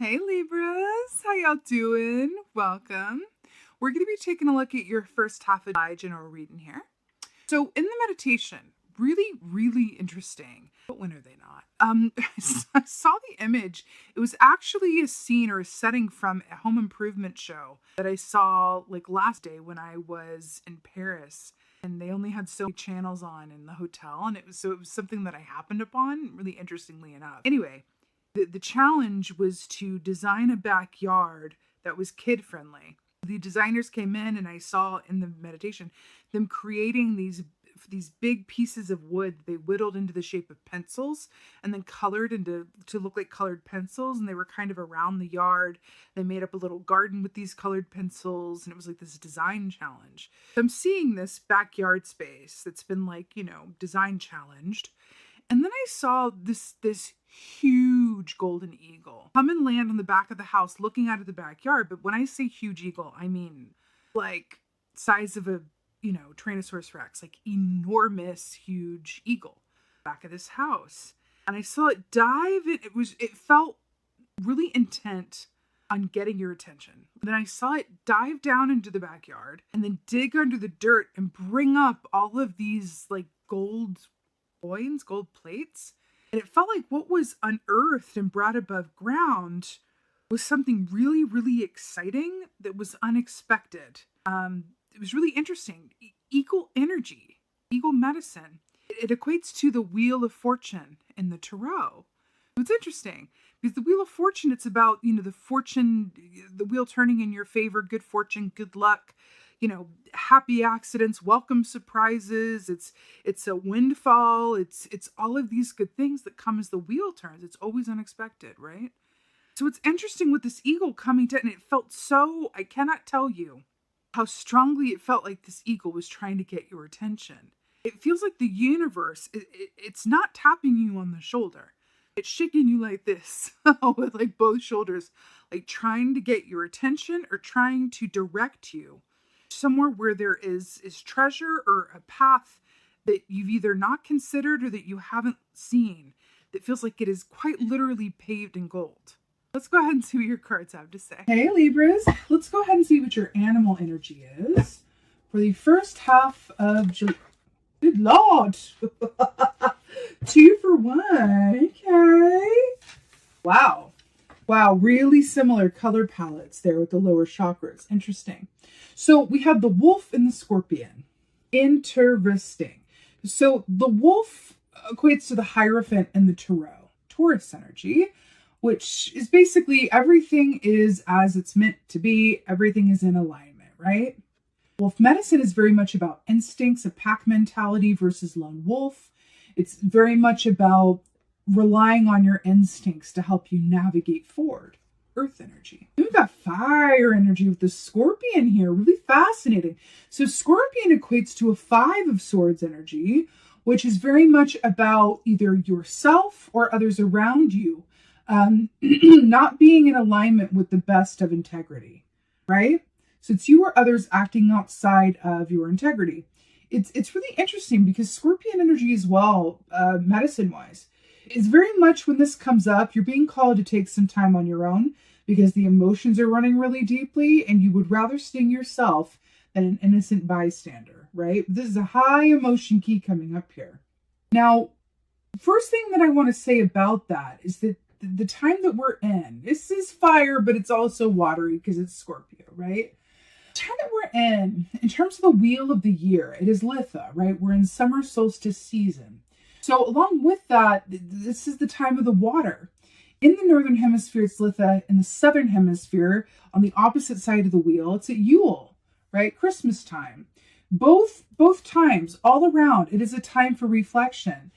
Hey Libras, how y'all doing? Welcome. We're going to be taking a look at your first half of July general reading here. So in the meditation, really interesting. But when are they not? I saw the image. It was actually a scene or a setting from a home improvement show that I saw like last day when I was in Paris. And they only had so many channels on in the hotel. And it was something that I happened upon, really interestingly enough. Anyway, the challenge was to design a backyard that was kid friendly. The designers came in and I saw in the meditation them creating these big pieces of wood they whittled into the shape of pencils and then colored to look like colored pencils, and they were kind of around the yard. They made up a little garden with these colored pencils, and it was like this design challenge. So I'm seeing this backyard space that's been design challenged. And then I saw this huge golden eagle come and land on the back of the house looking out of the backyard. But when I say huge eagle, I mean like size of a, Tyrannosaurus Rex, like enormous, huge eagle back of this house. And I saw it dive in. It felt really intent on getting your attention. Then I saw it dive down into the backyard and then dig under the dirt and bring up all of these like gold coins, gold plates. And it felt like what was unearthed and brought above ground was something really exciting that was unexpected. It was really interesting. Eagle energy, eagle medicine. It equates to the Wheel of Fortune in the Tarot. It's interesting because the Wheel of Fortune, it's about, the wheel turning in your favor, good fortune, good luck, happy accidents, welcome surprises. It's a windfall. It's all of these good things that come as the wheel turns. It's always unexpected, right? So it's interesting with this eagle coming down, and it felt so, I cannot tell you how strongly it felt like this eagle was trying to get your attention. It feels like the universe, it's not tapping you on the shoulder. It's shaking you like this with like both shoulders, like trying to get your attention or trying to direct you somewhere where there is treasure or a path that you've either not considered or that you haven't seen that feels like it is quite literally paved in gold. Let's go ahead and see what your cards have to say. Hey Libras, let's go ahead and see what your animal energy is for the first half of July. Good Lord. 2 for 1. Okay. Wow, really similar color palettes there with the lower chakras. Interesting. So we have the wolf and the scorpion. Interesting. So the wolf equates to the Hierophant and the Tarot, Taurus energy, which is basically everything is as it's meant to be. Everything is in alignment, right? Wolf medicine is very much about instincts, a pack mentality versus lone wolf. It's very much about relying on your instincts to help you navigate forward. Earth energy. We've got fire energy with the scorpion here. Really fascinating. So scorpion equates to a 5 of swords energy, which is very much about either yourself or others around you not being in alignment with the best of integrity, right? So it's you or others acting outside of your integrity. It's really interesting because scorpion energy as well, medicine-wise, is very much when this comes up, you're being called to take some time on your own because the emotions are running really deeply and you would rather sting yourself than an innocent bystander, right? This is a high emotion key coming up here. Now, first thing that I want to say about that is that the time that we're in, this is fire, but it's also watery because it's Scorpio, right? The time that we're in terms of the wheel of the year, it is Litha, right? We're in summer solstice season. So along with that, this is the time of the water. In the northern hemisphere, it's Litha. In the southern hemisphere, on the opposite side of the wheel, it's at Yule, right? Christmas time. Both times, all around, it is a time for reflection.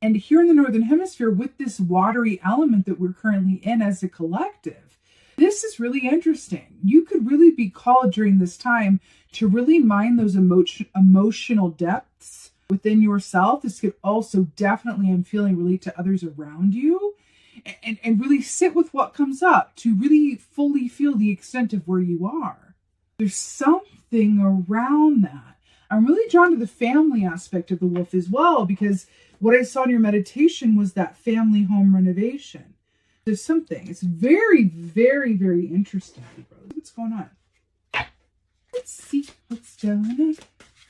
And here in the northern hemisphere, with this watery element that we're currently in as a collective, this is really interesting. You could really be called during this time to really mine those emotional depths within yourself. This could also definitely, I'm feeling, relate to others around you and really sit with what comes up to really fully feel the extent of where you are. There's something around that. I'm really drawn to the family aspect of the wolf as well, because what I saw in your meditation was that family home renovation. There's something. It's very, very, very interesting. What's going on? Let's see what's going on.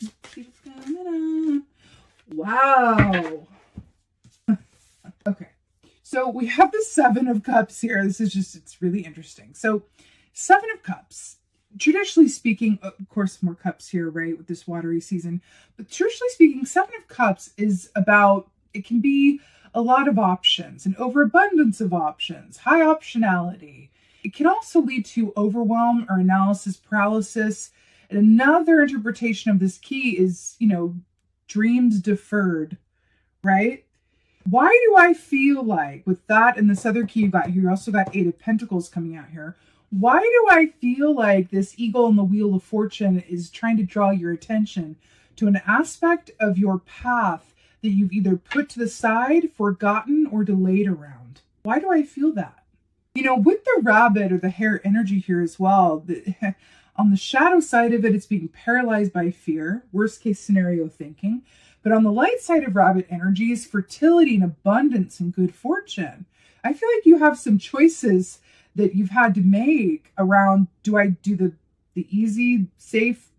Let's see what's going on. Wow. Okay. So we have the Seven of Cups here. This is just, it's really interesting. So Seven of Cups, traditionally speaking, of course, more cups here, right, with this watery season. But traditionally speaking, Seven of Cups is about, it can be a lot of options, an overabundance of options, high optionality. It can also lead to overwhelm or analysis paralysis. And another interpretation of this key is, dreams deferred, right? Why do I feel like with that and this other key you got here, you also got Eight of Pentacles coming out here. Why do I feel like this eagle on the wheel of fortune is trying to draw your attention to an aspect of your path that you've either put to the side, forgotten, or delayed around? Why do I feel that? With the rabbit or the hare energy here as well, on the shadow side of it, it's being paralyzed by fear, worst case scenario thinking. But on the light side of rabbit energy is fertility and abundance and good fortune. I feel like you have some choices that you've had to make around, do I do the easy, safe,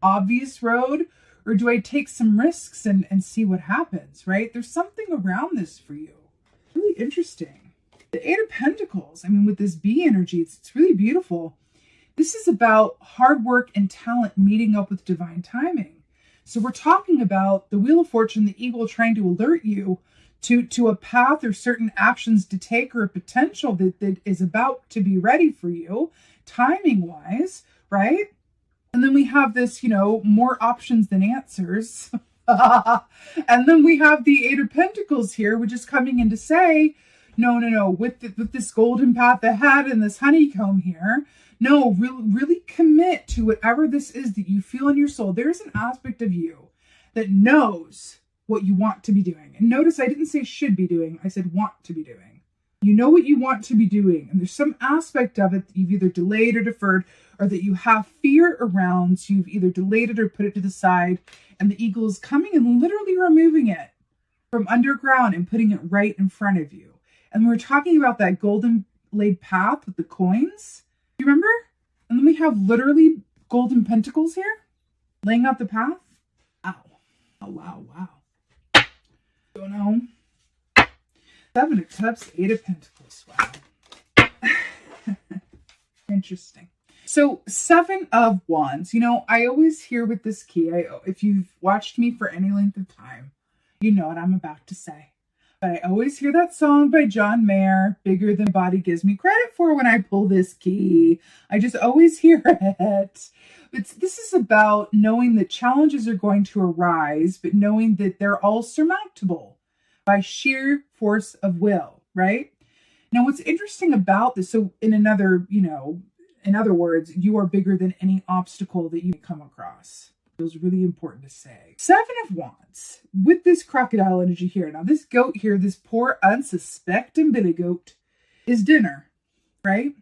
obvious road, or do I take some risks and see what happens, right? There's something around this for you. Really interesting. The Eight of Pentacles, with this bee energy, it's really beautiful. This is about hard work and talent meeting up with divine timing. So we're talking about the Wheel of Fortune, the eagle trying to alert you to a path or certain actions to take or a potential that is about to be ready for you, timing-wise, right? And then we have this, more options than answers. And then we have the Eight of Pentacles here, which is coming in to say, no, with this golden path ahead and this honeycomb here, no, really commit to whatever this is that you feel in your soul. There's an aspect of you that knows what you want to be doing. And notice I didn't say should be doing. I said want to be doing. You know what you want to be doing. And there's some aspect of it that you've either delayed or deferred, or that you have fear around. So you've either delayed it or put it to the side. And the eagle is coming and literally removing it from underground and putting it right in front of you. And we're talking about that golden laid path with the coins. You remember? And then we have literally golden pentacles here laying out the path. Ow. Oh, wow. Don't know. Seven of Cups, Eight of Pentacles. Wow. Interesting. So Seven of Wands. I always hear with this key, if you've watched me for any length of time, you know what I'm about to say. But I always hear that song by John Mayer, Bigger Than Body Gives Me Credit For, when I pull this key. I just always hear it. This is about knowing that challenges are going to arise, but knowing that they're all surmountable by sheer force of will, right? Now, what's interesting about this, so in other words, you are bigger than any obstacle that you come across. It was really important to say. Seven of Wands with this crocodile energy here. Now this goat here, this poor unsuspecting billy goat, is dinner, right?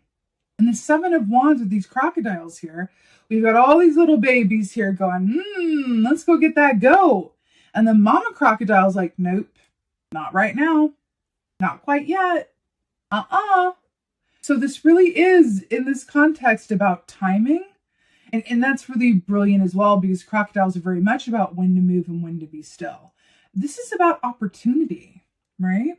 And the Seven of Wands with these crocodiles here, we've got all these little babies here going, let's go get that goat. And the mama crocodile's like, nope, not right now. Not quite yet. So this really is, in this context, about timing. And that's really brilliant as well, because crocodiles are very much about when to move and when to be still. This is about opportunity, right?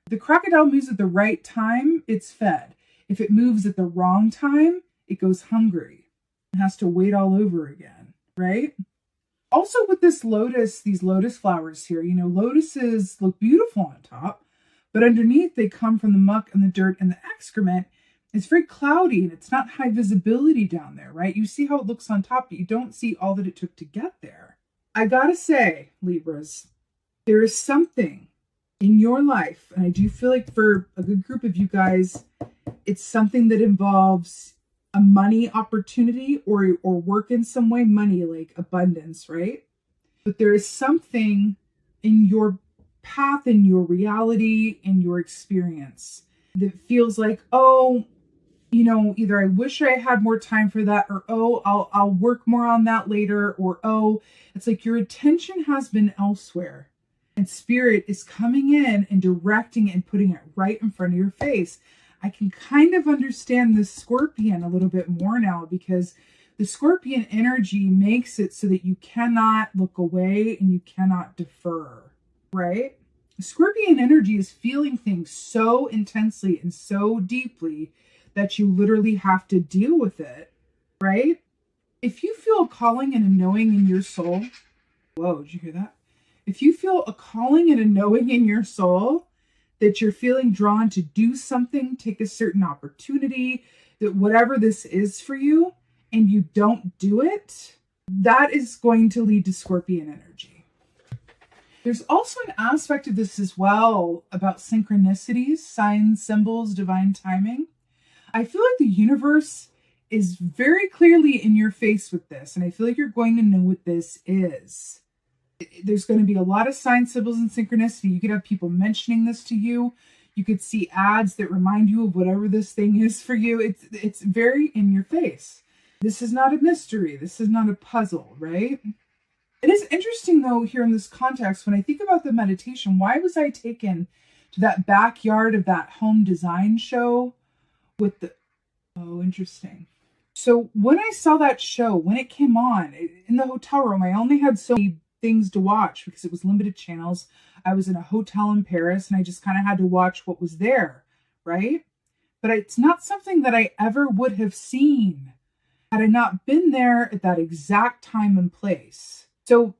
The crocodile moves at the right time, it's fed. If it moves at the wrong time, it goes hungry. It has to wait all over again, right? Also with this lotus, these lotus flowers here, lotuses look beautiful on top, but underneath they come from the muck and the dirt and the excrement. It's very cloudy and it's not high visibility down there, right? You see how it looks on top, but you don't see all that it took to get there. I gotta say, Libras, there is something in your life, and I do feel like for a good group of you guys, it's something that involves a money opportunity or work in some way, money like abundance, right? But there is something in your path, in your reality, in your experience that feels like, either I wish I had more time for that, or, I'll work more on that later, or, it's like your attention has been elsewhere and spirit is coming in and directing it and putting it right in front of your face. I can kind of understand the Scorpion a little bit more now, because the Scorpion energy makes it so that you cannot look away and you cannot defer, right? The Scorpion energy is feeling things so intensely and so deeply that you literally have to deal with it, right? If you feel a calling and a knowing in your soul, whoa, did you hear that? If you feel a calling and a knowing in your soul that you're feeling drawn to do something, take a certain opportunity, that whatever this is for you, and you don't do it, that is going to lead to Scorpion energy. There's also an aspect of this as well about synchronicities, signs, symbols, divine timing. I feel like the universe is very clearly in your face with this, and I feel like you're going to know what this is. There's going to be a lot of signs, symbols, and synchronicity. You could have people mentioning this to you. You could see ads that remind you of whatever this thing is for you. It's very in your face. This is not a mystery. This is not a puzzle, right? It is interesting, though, here in this context, when I think about the meditation, why was I taken to that backyard of that home design show with the... Oh, interesting. So when I saw that show, when it came on in the hotel room, I only had so many things to watch because it was limited channels. I was in a hotel in Paris and I just kind of had to watch what was there, right? But it's not something that I ever would have seen had I not been there at that exact time and place. So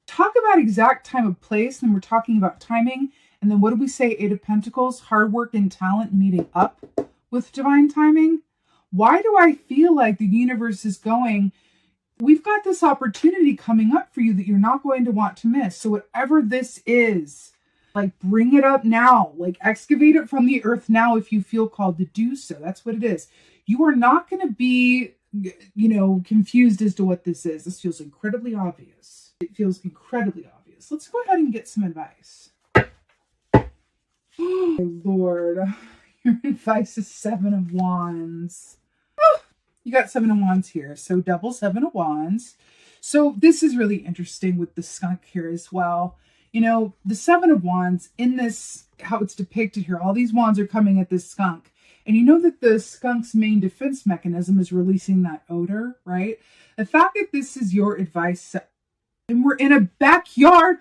talk about exact time and place, and we're talking about timing. And then what do we say? Eight of Pentacles, hard work and talent meeting up with divine timing. Why do I feel like the universe is going, we've got this opportunity coming up for you that you're not going to want to miss. So whatever this is, like bring it up now, like excavate it from the earth now if you feel called to do so. That's what it is. You are not going to be, confused as to what this is. This feels incredibly obvious. It feels incredibly obvious. Let's go ahead and get some advice. Oh, Lord. Your advice is Seven of Wands. You got Seven of Wands here. So double Seven of Wands. So this is really interesting with the skunk here as well. The Seven of Wands in this, how it's depicted here, all these wands are coming at this skunk. And you know that the skunk's main defense mechanism is releasing that odor, right? The fact that this is your advice, and we're in a backyard.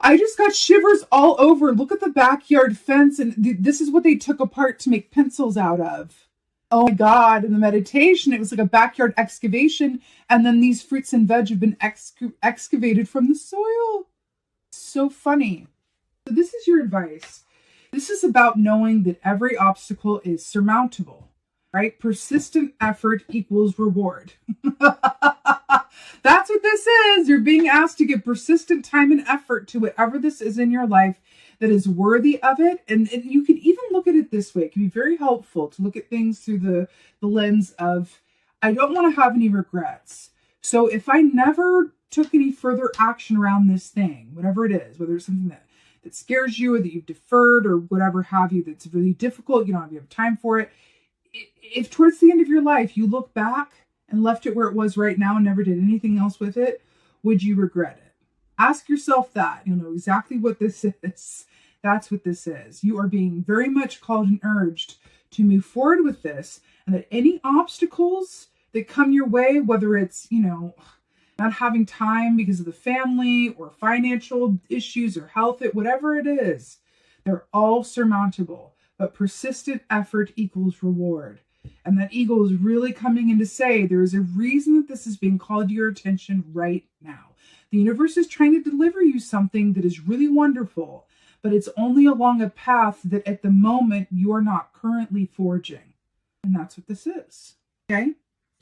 I just got shivers all over. Look at the backyard fence. And this is what they took apart to make pencils out of. Oh my God. In the meditation, it was like a backyard excavation. And then these fruits and veg have been excavated from the soil. So funny. So this is your advice. This is about knowing that every obstacle is surmountable, right? Persistent effort equals reward. That's what this is. You're being asked to give persistent time and effort to whatever this is in your life that is worthy of it. And you can even look at it this way. It can be very helpful to look at things through the lens of, I don't want to have any regrets. So if I never took any further action around this thing, whatever it is, whether it's something that scares you or that you've deferred or whatever have you, that's really difficult, you don't have time for it. If towards the end of your life you look back and left it where it was right now and never did anything else with it, would you regret it? Ask yourself that. You'll know exactly what this is. That's what this is. You are being very much called and urged to move forward with this, and that any obstacles that come your way, whether it's, not having time because of the family or financial issues or health, whatever it is, they're all surmountable. But persistent effort equals reward. And that eagle is really coming in to say there is a reason that this is being called to your attention right now. The universe is trying to deliver you something that is really wonderful, but it's only along a path that at the moment you are not currently forging. And that's what this is. Okay?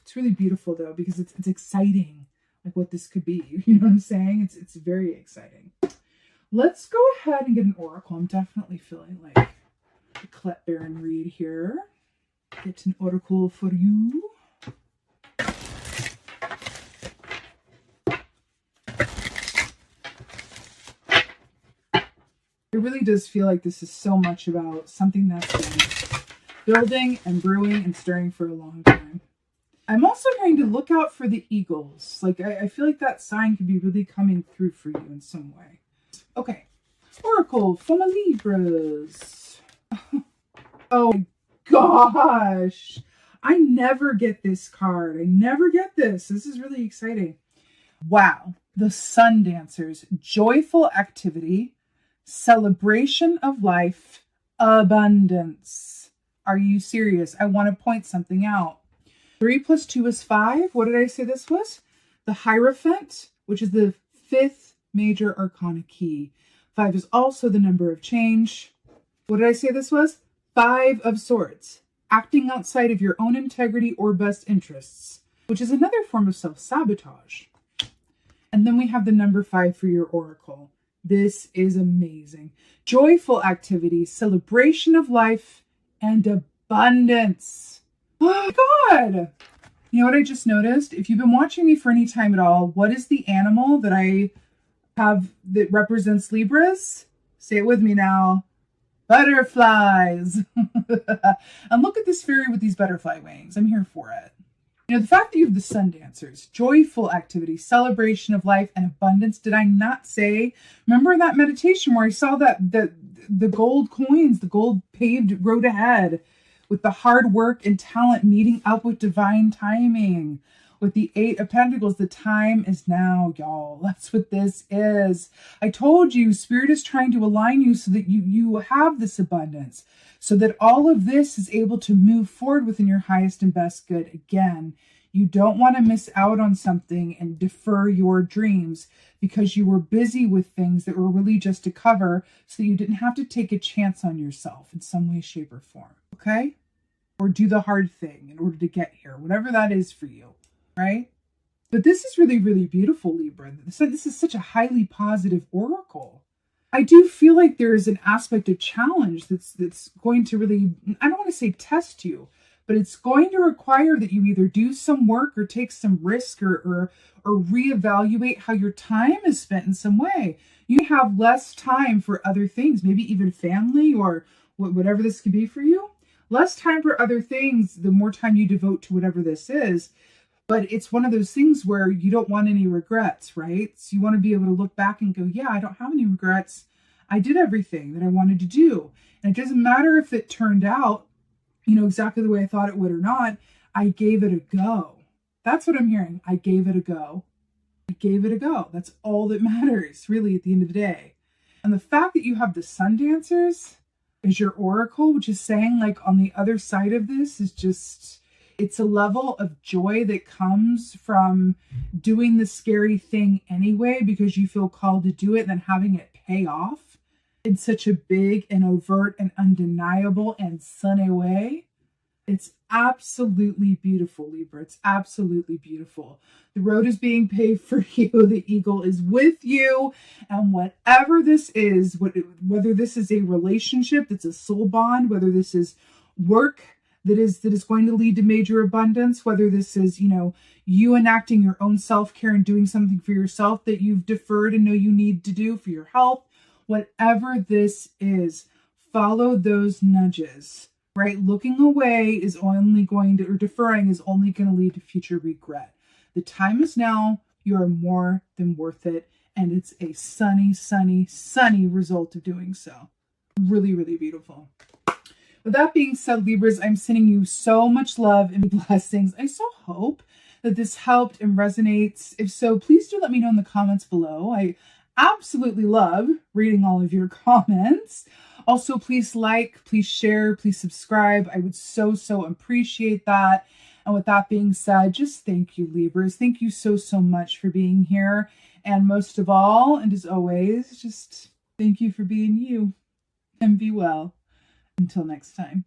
It's really beautiful though, because it's exciting. Like what this could be. You know what I'm saying? It's very exciting. Let's go ahead and get an oracle. I'm definitely feeling like a Clet Baron read here. Get an oracle for you. It really does feel like this is so much about something that's been building and brewing and stirring for a long time. I'm also going to look out for the eagles. Like, I feel like that sign could be really coming through for you in some way. Okay. Oracle from a Libras. Oh, gosh. I never get this card. I never get this. This is really exciting. Wow. The Sun Dancers. Joyful activity, celebration of life, abundance. Are you serious? I want to point something out. 3 + 2 is 5. What did I say this was? The Hierophant, which is the 5th major arcana key. 5 is also the number of change. What did I say this was? 5 of Swords. Acting outside of your own integrity or best interests, which is another form of self-sabotage. And then we have the number 5 for your oracle. This is amazing. Joyful activity, celebration of life, and abundance. Oh my God. You know what I just noticed? If you've been watching me for any time at all, what is the animal that I have that represents Libras? Say it with me now. Butterflies. And look at this fairy with these butterfly wings. I'm here for it. You know, the fact that you have the Sun Dancers, joyful activity, celebration of life, and abundance. Did I not say? Remember in that meditation where I saw that the gold coins, the gold paved road ahead, with the hard work and talent meeting up with divine timing. With the 8 of Pentacles, the time is now, y'all. That's what this is. I told you, Spirit is trying to align you so that you have this abundance, so that all of this is able to move forward within your highest and best good. Again, you don't want to miss out on something and defer your dreams because you were busy with things that were really just to cover so that you didn't have to take a chance on yourself in some way, shape, or form. Okay? Or do the hard thing in order to get here, whatever that is for you. Right? But this is really, really beautiful, Libra. This is such a highly positive oracle. I do feel like there is an aspect of challenge that's going to really, I don't want to say test you, but it's going to require that you either do some work or take some risk or reevaluate how your time is spent in some way. You have less time for other things, maybe even family or whatever this could be for you. Less time for other things, the more time you devote to whatever this is. But it's one of those things where you don't want any regrets, right? So you want to be able to look back and go, yeah, I don't have any regrets. I did everything that I wanted to do. And it doesn't matter if it turned out, exactly the way I thought it would or not. I gave it a go. That's what I'm hearing. I gave it a go. I gave it a go. That's all that matters, really, at the end of the day. And the fact that you have the Sun Dancers as your oracle, which is saying, like, on the other side of this is just... it's a level of joy that comes from doing the scary thing anyway because you feel called to do it and then having it pay off in such a big and overt and undeniable and sunny way. It's absolutely beautiful, Libra. It's absolutely beautiful. The road is being paved for you. The eagle is with you. And whatever this is, whether this is a relationship that's a soul bond, whether this is work that is going to lead to major abundance, whether this is, you enacting your own self-care and doing something for yourself that you've deferred and know you need to do for your health, whatever this is, follow those nudges, right? Looking away is only going to, or deferring is only going to lead to future regret. The time is now. You are more than worth it. And it's a sunny, sunny, sunny result of doing so. Really, really beautiful. With that being said, Libras, I'm sending you so much love and blessings. I so hope that this helped and resonates. If so, please do let me know in the comments below. I absolutely love reading all of your comments. Also, please like, please share, please subscribe. I would so appreciate that. And with that being said, just thank you, Libras. Thank you so much for being here. And most of all, and as always, just thank you for being you. And be well. Until next time.